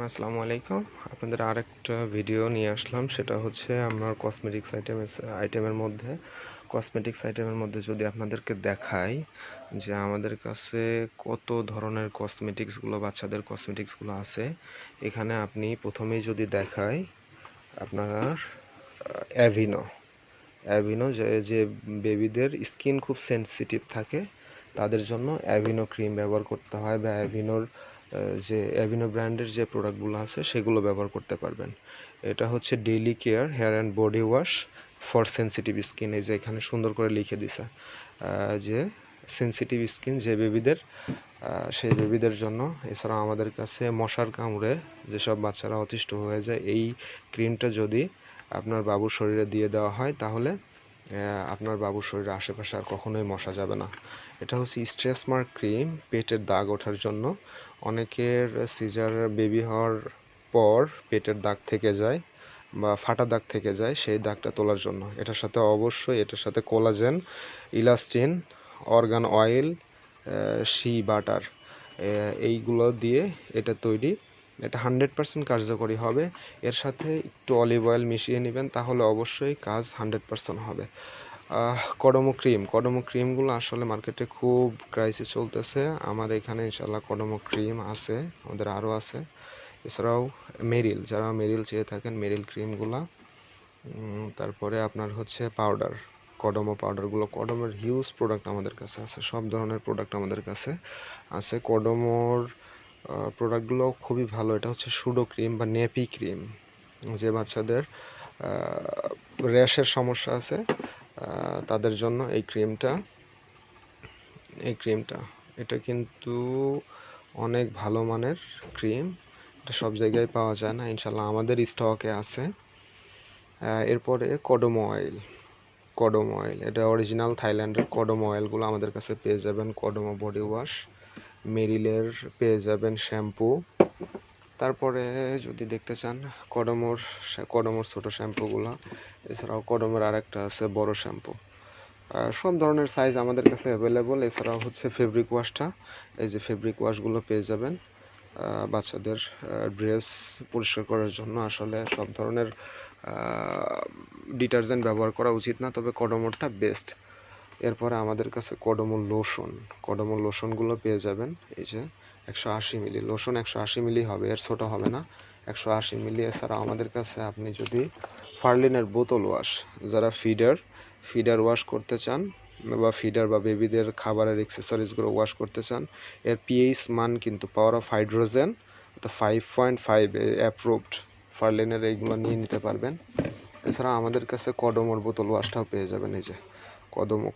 আসসালামু আলাইকুম। আপনাদের আরেকটা ভিডিও নিয়ে আসলাম, সেটা হচ্ছে আমার কসমেটিক্স আইটেমের মধ্যে যদি আপনাদেরকে দেখাই যে আমাদের কাছে কত ধরনের বাচ্চাদের কসমেটিক্সগুলো আছে। এখানে আপনি প্রথমেই যদি দেখাই আপনার অ্যাভিনো অ্যাভিনো যে যে বেবিদের স্কিন খুব সেনসিটিভ থাকে তাদের জন্য অ্যাভিনো ক্রিম ব্যবহার করতে হয়, বা যে অ্যাভিনো ব্র্যান্ডের যে প্রোডাক্টগুলো আছে সেগুলো ব্যবহার করতে পারবেন। এটা হচ্ছে daily care hair and body wash for sensitive skin. এই যে এখানে সুন্দর করে লিখে দিছে যে সেনসিটিভ স্কিন যে বেবিদের, সেই বেবিদের জন্য। এছাড়া আমাদের কাছে মশার কামড়ে যেসব বাচ্চারা অতিষ্ঠ হয়ে যায়, এই ক্রিমটা যদি আপনার বাবুর শরীরে দিয়ে দেওয়া হয় তাহলে আপনার বাবুর শরীরের আশেপাশে আর কখনোই মশা যাবে না। এটা হচ্ছে স্ট্রেস মার্ক ক্রিম, পেটের দাগ ওঠার জন্য। অনেকের সিজার বেবি হওয়ার পর পেটের দাগ থেকে যায় বা ফাটা দাগ থেকে যায়, সেই দাগটা তোলার জন্য। এটার সাথে collagen, elastin, organ oil, she butter, এইগুলো দিয়ে এটা তৈরি। এটা 100% কার্যকরী হবে। এর সাথে একটু অলিভ অয়েল মিশিয়ে নেবেন, তাহলে অবশ্যই কাজ 100% হবে। কডমো ক্রিমগুলো আসলে মার্কেটে খুব ক্রাইসিস চলতেছে। আমার এখানে ইনশাল্লাহ কডমো ক্রিম আছে, আমাদের আরও আছে। এছাড়াও যারা মেরিল চেয়ে থাকেন, মেরিল ক্রিমগুলো। তারপরে আপনার হচ্ছে কডমোর হিউজ প্রোডাক্ট আমাদের কাছে আছে, সব ধরনের প্রোডাক্ট আমাদের কাছে আছে। কডমোর প্রোডাক্টগুলো খুবই ভালো। এটা হচ্ছে সুডো ক্রিম বা নেপি ক্রিম, যে বাচ্চাদের র্যাশের সমস্যা আছে তাদের জন্য এই ক্রিমটা এটা কিন্তু অনেক ভালো মানের ক্রিম। এটা সব জায়গায় পাওয়া যায় না, ইনশাল্লাহ আমাদের স্টকে আছে। এরপরে কডমো অয়েল, এটা অরিজিনাল থাইল্যান্ডের কডমো অয়েলগুলো আমাদের কাছে পেয়ে যাবেন। কডমো বডি ওয়াশ, মেরিলের পেয়ে যাবেন শ্যাম্পু। তারপরে যদি দেখতে চান কডমোর ছোটো শ্যাম্পুগুলো, এছাড়াও কডমোর আরেকটা আছে বড় শ্যাম্পু। সব ধরনের সাইজ আমাদের কাছে অ্যাভেলেবল। এছাড়াও হচ্ছে ফেব্রিক ওয়াশটা, এই যে ফেব্রিক ওয়াশগুলো পেয়ে যাবেন বাচ্চাদের ড্রেস পরিষ্কার করার জন্য। আসলে সব ধরনের ডিটারজেন্ট ব্যবহার করা উচিত না, তবে কডমোরটা বেস্ট। এরপরে আমাদের কাছে কডমো লোশনগুলো পেয়ে যাবেন। এই যে 180 মিলি লোশন, 180 মিলি হবে, এর ছোটো হবে না, 180 মিলি। এছাড়া আমাদের কাছে আপনি যদি ফার্লিনের বোতল ওয়াশ, যারা ফিডার ওয়াশ করতে চান বা ফিডার বা বেবিদের খাবারের অ্যাক্সেসরিজগুলো ওয়াশ করতে চান, এর পিএইচ মান কিন্তু পাওয়ার অফ হাইড্রোজেন 5.5 অ্যাপ্রুভড। ফার্লিনের এইগুলো নিয়ে নিতে পারবেন। এছাড়া আমাদের কাছে কডমোর বোতল ওয়াশটাও পেয়ে যাবেন। এই যে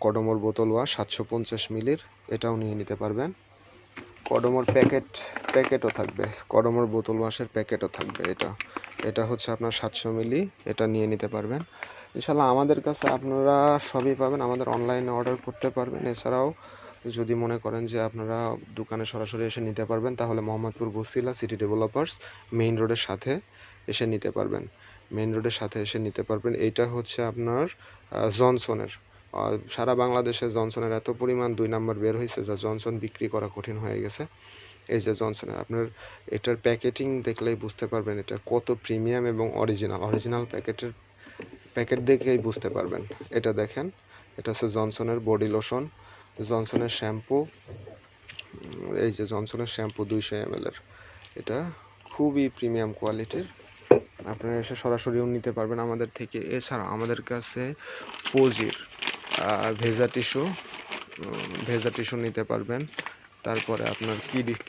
কডমোর বোতল ওয়াশ 750 মিলির, এটাও নিয়ে নিতে পারবেন। কডমোর প্যাকেটও থাকবে, কডমোর বোতল ওয়াশের প্যাকেটও থাকবে। এটা হচ্ছে আপনার 700 মিলি, এটা নিয়ে নিতে পারবেন। ইনশাল্লাহ আমাদের কাছে আপনারা সবই পাবেন, আমাদের অনলাইনে অর্ডার করতে পারবেন। এছাড়াও যদি মনে করেন যে আপনারা দোকানে সরাসরি এসে নিতে পারবেন, তাহলে Mohammadpur Basila city developers main রোডের সাথে এসে নিতে পারবেন। এইটা হচ্ছে আপনার জনসনের। সারা বাংলাদেশে জনসনের এত পরিমাণ 2 নাম্বার বের হয়েছে যা জনসন বিক্রি করা কঠিন হয়ে গেছে। এই যে জনসনের আপনার এটার প্যাকেটিং দেখলেই বুঝতে পারবেন এটা কত প্রিমিয়াম এবং অরিজিনাল প্যাকেট দেখেই বুঝতে পারবেন। এটা দেখেন, এটা হচ্ছে জনসনের বডি লোশন, জনসনের শ্যাম্পু। এই যে জনসনের শ্যাম্পু 200 ml এর, এটা খুবই প্রিমিয়াম কোয়ালিটির। আপনারা এসে সরাসরিও নিতে পারবেন আমাদের থেকে। এছাড়া আমাদের কাছে পজির ভেজা টিস্যু নিতে পারবেন। তারপরে আপনার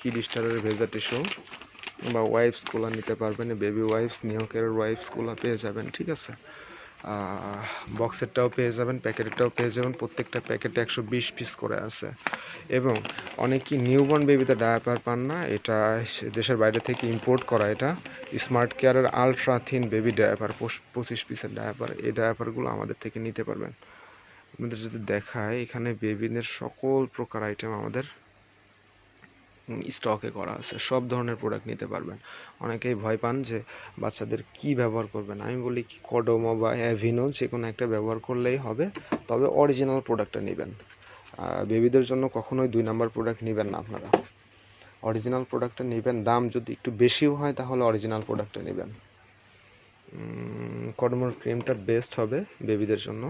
কিড স্টারের ভেজা টিস্যু বা ওয়াইপসগুলো নিতে পারবেন। বেবি ওয়াইপস, নিউকের ওয়াইপসগুলো পেয়ে যাবেন, ঠিক আছে। বক্সেরটাও পেয়ে যাবেন, প্যাকেটেরটাও পেয়ে যাবেন। প্রত্যেকটা প্যাকেটে 120 পিস করে আছে। এবং অনেকেই নিউবর্ন বেবিতে ডায়াপার পান না, এটা দেশের বাইরে থেকে ইম্পোর্ট করা। এটা স্মার্ট কেয়ারের আলট্রা থিন বেবি ডায়াপার, 25 পিসের ডায়াপার। এই ডায়াপারগুলো আমাদের থেকে নিতে পারবেন। আপনাদের যদি দেখায়, এখানে বেবিদের সকল প্রকার আইটেম আমাদের স্টকে করা আছে, সব ধরনের প্রোডাক্ট নিতে পারবেন। অনেকেই ভয় পান যে বাচ্চাদের কি ব্যবহার করবেন, আমি বলি কি কডমো বা অ্যাভিনো যে কোনো একটা ব্যবহার করলেই হবে, তবে অরিজিনাল প্রোডাক্টটা নেবেন। বেবিদের জন্য কখনোই 2 নাম্বার প্রোডাক্ট নেবেন না আপনারা। অরিজিনাল প্রোডাক্টটা নেবেন। দাম যদি একটু বেশিও হয় তাহলে অরিজিনাল প্রোডাক্টটা নেবেন। কডমোর ক্রিমটা বেস্ট হবে বেবিদের জন্য।